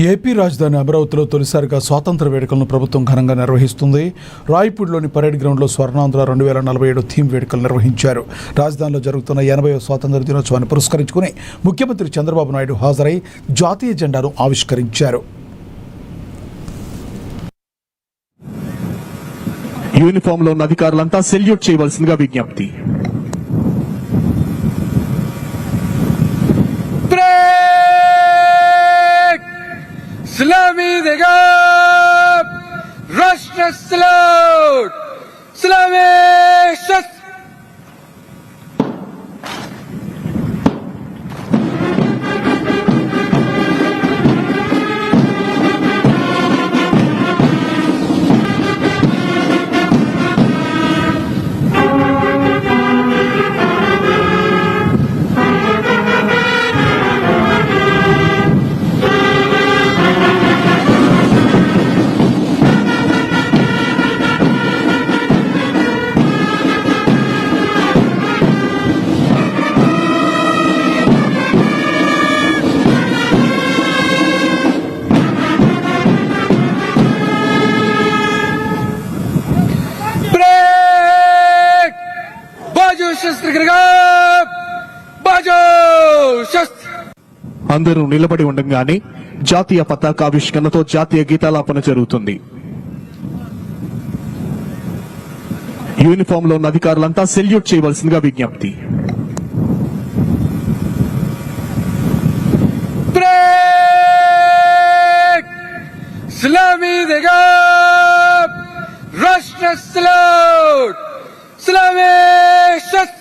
AP రాజధాని అమరావతిలో తొలిసారిగా స్వాతంత్ర వేడుకలను ప్రభుత్వం ఘనంగా నిర్వహిస్తుంది. రాయ్పూడ్లోని పరేడ్ గ్రౌండ్లో స్వర్ణాంధ్ర 2047 థీమ్ వేడుకలు నిర్వహించారు. రాజధానిలో జరుగుతున్న 80వ స్వాతంత్ర దినోత్సవాన్ని పురస్కరించుకుని ముఖ్యమంత్రి చంద్రబాబు నాయుడు హాజరై జాతీయ జెండాను ఆవిష్కరించారు. యూనిఫామ్ లో ఉన్న అధికారులంతా సెల్యూట్ చేయవలసిందిగా విజ్ఞప్తి. Salami dega Rashtra salute Salami shast అందరూ నిలబడి ఉండగానే జాతీయ పతాకావిష్కరణతో జాతీయ గీతాలాపన జరుగుతుంది. యూనిఫామ్ లో ఉన్న అధికారులంతా సెల్యూట్ చేయవలసిందిగా విజ్ఞప్తి. Salami dega Rashtra salute Salami shast